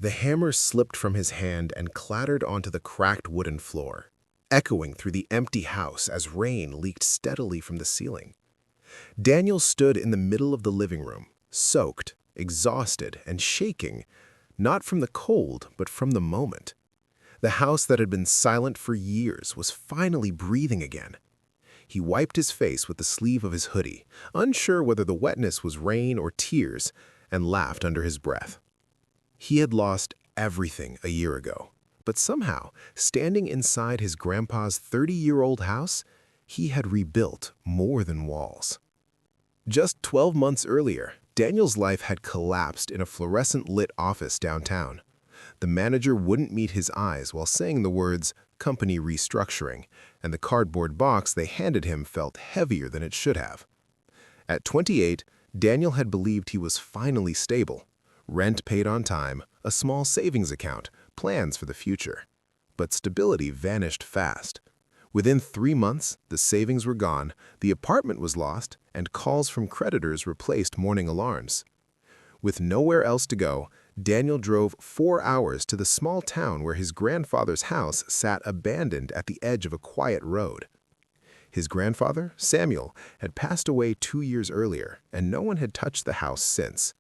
The hammer slipped from his hand and clattered onto the cracked wooden floor, echoing through the empty house as rain leaked steadily from the ceiling. Daniel stood in the middle of the living room, soaked, exhausted, and shaking, not from the cold, but from the moment. The house that had been silent for years was finally breathing again. He wiped his face with the sleeve of his hoodie, unsure whether the wetness was rain or tears, and laughed under his breath. He had lost everything a year ago, but somehow, standing inside his grandpa's 30-year-old house, he had rebuilt more than walls. Just 12 months earlier, Daniel's life had collapsed in a fluorescent-lit office downtown. The manager wouldn't meet his eyes while saying the words, "company restructuring," and the cardboard box they handed him felt heavier than it should have. At 28, Daniel had believed he was finally stable. Rent paid on time, a small savings account, plans for the future. But stability vanished fast. Within 3 months, the savings were gone, the apartment was lost, and calls from creditors replaced morning alarms. With nowhere else to go, Daniel drove 4 hours to the small town where his grandfather's house sat abandoned at the edge of a quiet road. His grandfather, Samuel, had passed away 2 years earlier, and no one had touched the house since.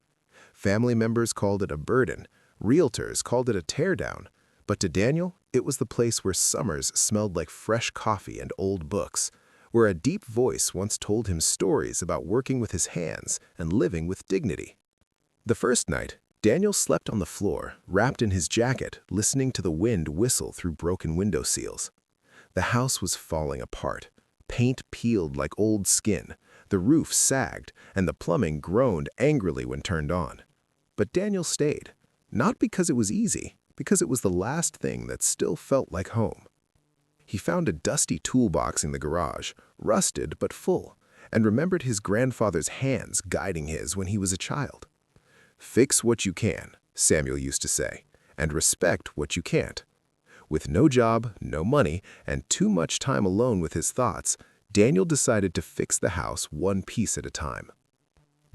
Family members called it a burden, realtors called it a teardown, but to Daniel, it was the place where summers smelled like fresh coffee and old books, where a deep voice once told him stories about working with his hands and living with dignity. The first night, Daniel slept on the floor, wrapped in his jacket, listening to the wind whistle through broken window seals. The house was falling apart. Paint peeled like old skin, the roof sagged, and the plumbing groaned angrily when turned on. But Daniel stayed, not because it was easy, because it was the last thing that still felt like home. He found a dusty toolbox in the garage, rusted but full, and remembered his grandfather's hands guiding his when he was a child. "Fix what you can," Samuel used to say, "and respect what you can't." With no job, no money, and too much time alone with his thoughts, Daniel decided to fix the house one piece at a time.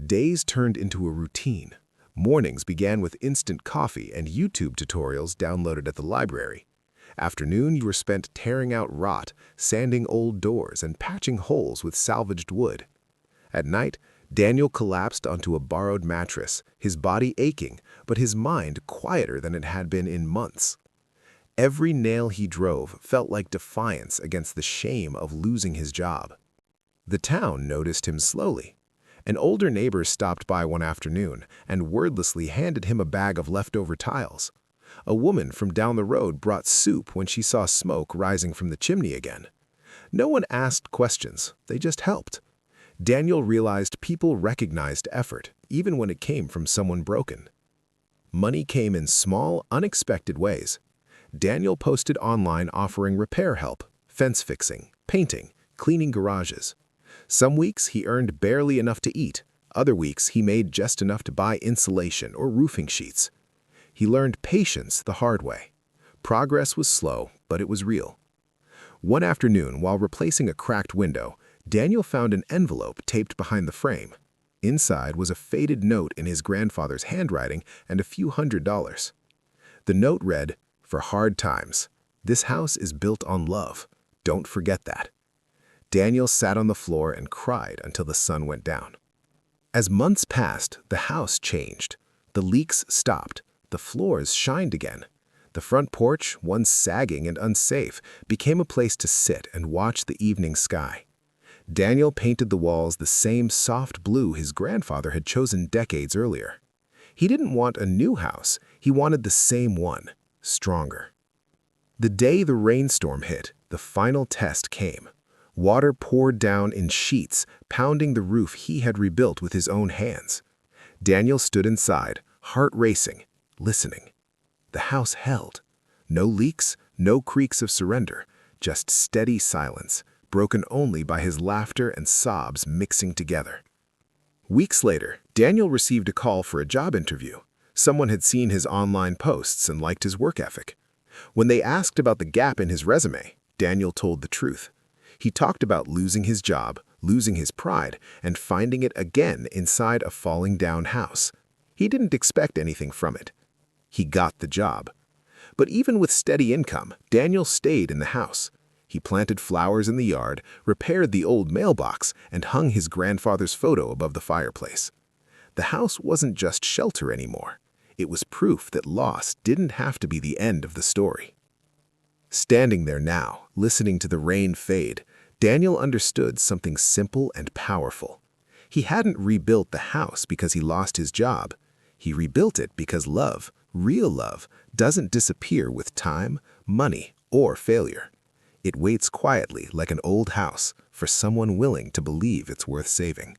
Days turned into a routine. Mornings began with instant coffee and YouTube tutorials downloaded at the library. Afternoons were spent tearing out rot, sanding old doors, and patching holes with salvaged wood. At night, Daniel collapsed onto a borrowed mattress, his body aching, but his mind quieter than it had been in months. Every nail he drove felt like defiance against the shame of losing his job. The town noticed him slowly. An older neighbor stopped by one afternoon and wordlessly handed him a bag of leftover tiles. A woman from down the road brought soup when she saw smoke rising from the chimney again. No one asked questions, they just helped. Daniel realized people recognized effort, even when it came from someone broken. Money came in small, unexpected ways. Daniel posted online offering repair help, fence fixing, painting, cleaning garages. Some weeks he earned barely enough to eat. Other weeks he made just enough to buy insulation or roofing sheets. He learned patience the hard way. Progress was slow, but it was real. One afternoon, while replacing a cracked window, Daniel found an envelope taped behind the frame. Inside was a faded note in his grandfather's handwriting and a few $100s. The note read, "For hard times. This house is built on love. Don't forget that." Daniel sat on the floor and cried until the sun went down. As months passed, the house changed. The leaks stopped. The floors shined again. The front porch, once sagging and unsafe, became a place to sit and watch the evening sky. Daniel painted the walls the same soft blue his grandfather had chosen decades earlier. He didn't want a new house. He wanted the same one, stronger. The day the rainstorm hit, the final test came. Water poured down in sheets, pounding the roof he had rebuilt with his own hands. Daniel stood inside, heart racing, listening. The house held. No leaks, no creaks of surrender, just steady silence, broken only by his laughter and sobs mixing together. Weeks later, Daniel received a call for a job interview. Someone had seen his online posts and liked his work ethic. When they asked about the gap in his resume, Daniel told the truth. He talked about losing his job, losing his pride, and finding it again inside a falling down house. He didn't expect anything from it. He got the job. But even with steady income, Daniel stayed in the house. He planted flowers in the yard, repaired the old mailbox, and hung his grandfather's photo above the fireplace. The house wasn't just shelter anymore. It was proof that loss didn't have to be the end of the story. Standing there now, listening to the rain fade, Daniel understood something simple and powerful. He hadn't rebuilt the house because he lost his job. He rebuilt it because love, real love, doesn't disappear with time, money, or failure. It waits quietly like an old house for someone willing to believe it's worth saving.